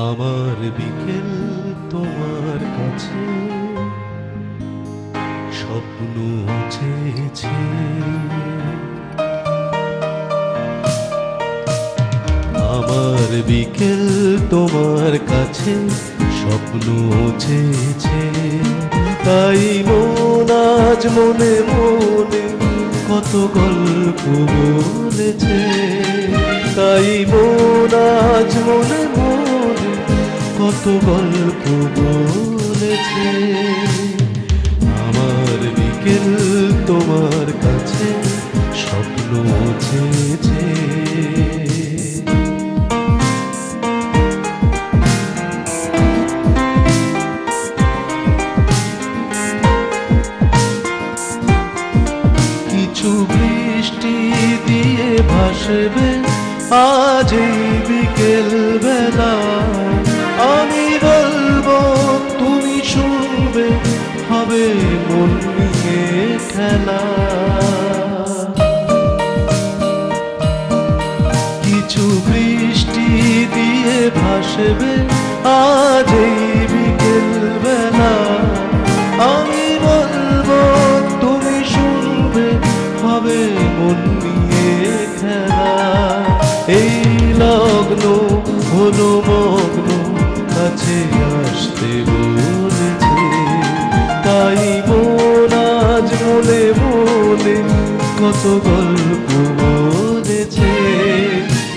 আমার বিকেল তোমার কাছে স্বপ্ন চেয়েছে। আমার বিকেল তোমার কাছে স্বপ্ন চেয়েছে। তাই মন আজ মনে মনে কত গল্প বলেছে। তাই মন আজ মনে মনে কত গল্প বলেছে। আমার বিকেল তোমার কাছে স্বপ্ন চেয়েছে। কিছু বৃষ্টি দিয়ে ভাসবে আজ এই বিকেল বেলা। আমি বলবো তুমি শুনবে, হবে মন নিয়ে খেলা। কিছু বৃষ্টি দিয়ে ভাসবে আজ এই বিকেল বেলা। আমি বলবো তুমি শুনবে, হবে মন নিয়ে খেলা। এই লগ্ন হলো মগ্ন কাছে আসতে বলেছে। তাই মন আজ মনে মনে কত গল্প বলেছে।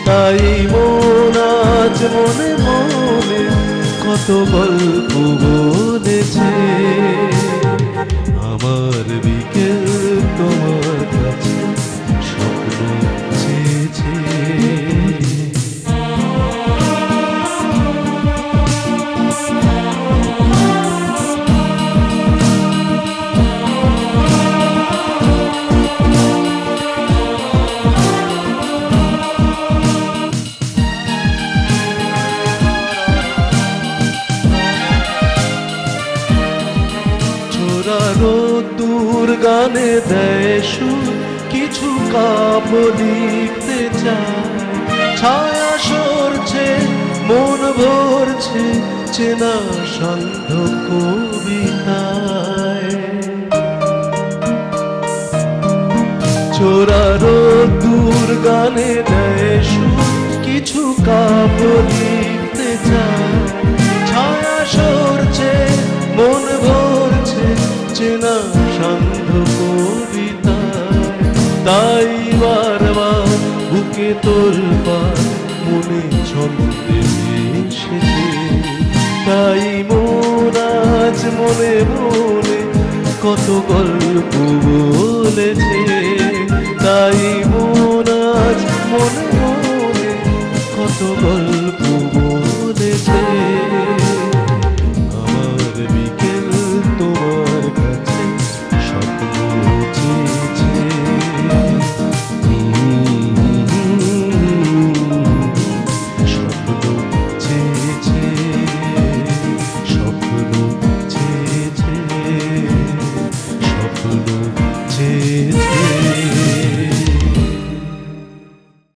তাই মন আজ মনে মনে কত গল্প বলেছে। আমার বিকেল তোমার কাছে স্বপ্ন চেয়েছে। রোদ্দুর গানে দেয় সুর, কিছু কাব্য লিখতে চায়। ছায়া সরছে মন ভরছে চেনা সন্ধ কবিতায়। চোরা রোদ্দুর গানে দেয় সুর, কিছু কাব্য লিখতে চায়। ছায়া সরছে মন ভরছে চেনা সান্ধ্য কবিতায়। তাই বারবার বুকে তোলবার মনে ছন্দে এসেছে। তাই মন আজ মনে মনে কত গল্প বলেছে। তাই মন আজ মনে মনে কত গল্প